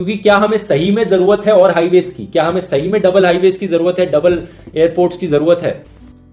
क्योंकि क्या हमें सही में जरूरत है और हाईवेज की, क्या हमें सही में डबल हाईवेज की जरूरत है, डबल एयरपोर्ट्स की जरूरत है?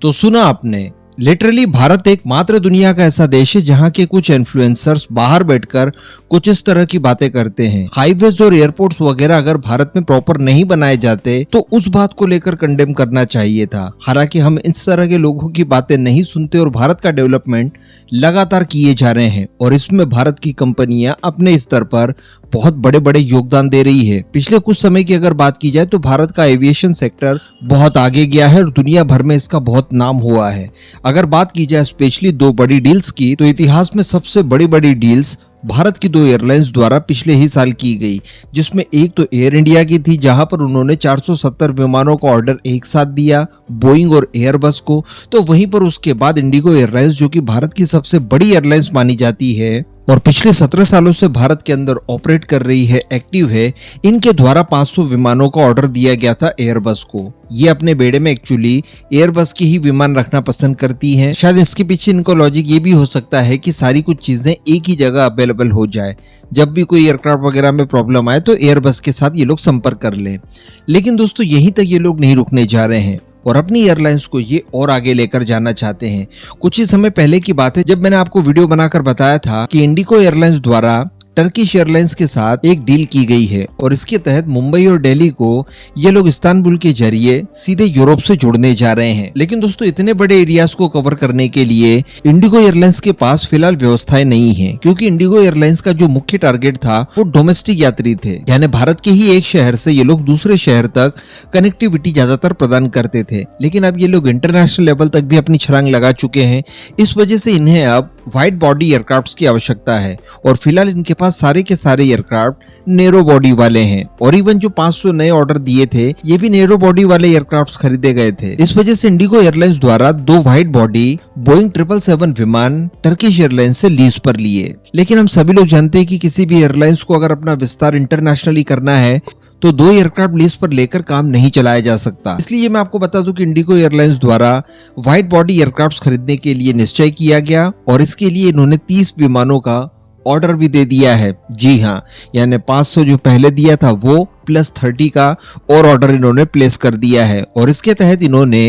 तो सुना आपने, लिटरली भारत एकमात्र दुनिया का ऐसा देश है जहां के कुछ इन्फ्लुएंसर्स बाहर बैठकर कुछ इस तरह की बातें करते हैं। हाईवेज और एयरपोर्ट्स वगैरह अगर भारत में प्रॉपर नहीं बनाए जाते तो उस बात को लेकर कंडेम करना चाहिए था। हालांकि हम इस तरह के लोगों की बातें नहीं सुनते और भारत का डेवलपमेंट लगातार किए जा रहे हैं और इसमें भारत की कंपनियां अपने स्तर पर बहुत बड़े बड़े योगदान दे रही है। पिछले कुछ समय की अगर बात की जाए तो भारत का एविएशन सेक्टर बहुत आगे गया है और दुनिया भर में इसका बहुत नाम हुआ है। अगर बात की जाए स्पेशली दो बड़ी डील्स की, तो इतिहास में सबसे बड़ी डील्स भारत की दो एयरलाइंस द्वारा पिछले ही साल की गई, जिसमें एक तो एयर इंडिया की थी जहां पर उन्होंने 470 विमानों का ऑर्डर एक साथ दिया बोइंग और एयरबस को। तो वहीं पर उसके बाद इंडिगो एयरलाइंस, जो कि भारत की सबसे बड़ी एयरलाइंस मानी जाती है और पिछले 17 सालों से भारत के अंदर ऑपरेट कर रही है, एक्टिव है, इनके द्वारा 500 विमानों का ऑर्डर दिया गया था एयरबस को। ये अपने बेड़े में एक्चुअली एयरबस की ही विमान रखना पसंद करती हैं। शायद इसके पीछे इनका लॉजिक ये भी हो सकता है कि सारी कुछ चीजें एक ही जगह अवेलेबल हो जाए, जब भी कोई एयरक्राफ्ट वगैरह में प्रॉब्लम आए तो एयरबस के साथ ये लोग संपर्क कर लें। लेकिन दोस्तों, यहीं तक ये लोग नहीं रुकने जा रहे हैं और अपनी एयरलाइंस को ये और आगे लेकर जाना चाहते हैं। कुछ ही समय पहले की बात है जब मैंने आपको वीडियो बनाकर बताया था कि इंडिगो एयरलाइंस द्वारा टर्किश एयरलाइंस के साथ एक डील की गई है और इसके तहत मुंबई और दिल्ली को ये लोग इस्तांबुल के जरिए सीधे यूरोप से जोड़ने जा रहे हैं। लेकिन दोस्तों, इतने बड़े एरियाज को कवर करने के लिए इंडिगो एयरलाइंस के पास फिलहाल व्यवस्थाएं नहीं है, क्योंकि इंडिगो एयरलाइंस का जो मुख्य टारगेट था वो डोमेस्टिक यात्री थे, यानी भारत के ही एक शहर से ये लोग दूसरे शहर तक कनेक्टिविटी ज्यादातर प्रदान करते थे। लेकिन अब ये लोग इंटरनेशनल लेवल तक भी अपनी छलांग लगा चुके हैं। इस वजह से इन्हें अब वाइड बॉडी एयरक्राफ्ट्स की आवश्यकता है और फिलहाल इनके पास सारे के सारे एयरक्राफ्ट नेरो बॉडी वाले हैं और इवन जो 500 नए ऑर्डर दिए थे ये भी नेरो बॉडी वाले एयरक्राफ्ट्स खरीदे गए थे। इस वजह से इंडिगो एयरलाइंस द्वारा 2 वाइड बॉडी बोइंग 777 विमान टर्किश एयरलाइंस से लीज पर लिए। लेकिन हम सभी लोग जानते हैं कि किसी भी एयरलाइंस को अगर अपना विस्तार इंटरनेशनली करना है तो 2 एयरक्राफ्ट लीज पर लेकर काम नहीं चलाया जा सकता। इसलिए मैं आपको बता दूं कि इंडिगो एयरलाइंस द्वारा वाइड बॉडी एयरक्राफ्ट खरीदने के लिए निश्चय किया गया और इसके लिए इन्होंने 30 विमानों का ऑर्डर भी दे दिया है। जी हाँ, यानी 500 जो पहले दिया था वो प्लस 30 का और ऑर्डर इन्होंने प्लेस कर दिया है और इसके तहत इन्होंने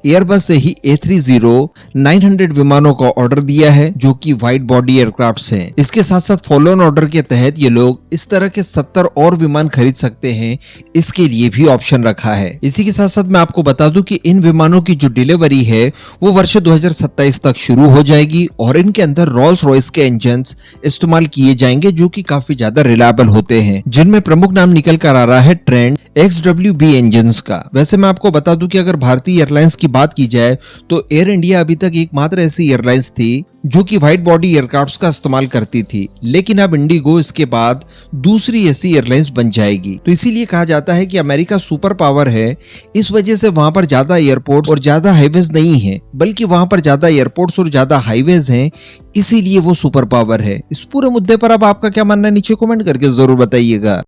एयरबस से ही A320-900 विमानों का ऑर्डर दिया है जो कि वाइड बॉडी एयरक्राफ्ट्स हैं। इसके साथ साथ फॉलो ऑन ऑर्डर के तहत ये लोग इस तरह के 70 और विमान खरीद सकते हैं, इसके लिए भी ऑप्शन रखा है। इसी के साथ साथ मैं आपको बता दूं कि इन विमानों की जो डिलीवरी है वो वर्ष 2027 तक शुरू हो जाएगी और इनके अंदर रोल्स रॉयस के इंजन इस्तेमाल किए जाएंगे जो कि काफी ज्यादा रिलायबल होते हैं, जिनमें प्रमुख नाम निकल कर आ रहा है ट्रेंड XWB इंजन्स का। वैसे मैं आपको बता दूं कि अगर भारतीय एयरलाइंस की बात की जाए तो एयर इंडिया अभी तक एकमात्र ऐसी एयरलाइंस थी जो कि वाइड बॉडी एयरक्राफ्ट्स का इस्तेमाल करती थी, लेकिन अब इंडिगो इसके बाद दूसरी ऐसी एयरलाइंस बन जाएगी। तो इसीलिए कहा जाता है कि अमेरिका सुपर पावर है, इस वजह से वहां पर ज्यादा एयरपोर्ट्स और ज्यादा हाईवेज नहीं है, बल्कि वहां पर ज्यादा एयरपोर्ट्स और ज्यादा हाईवेज हैं, इसीलिए वो सुपर पावर है। इस पूरे मुद्दे पर अब आपका क्या मानना है नीचे कमेंट करके जरूर बताइएगा।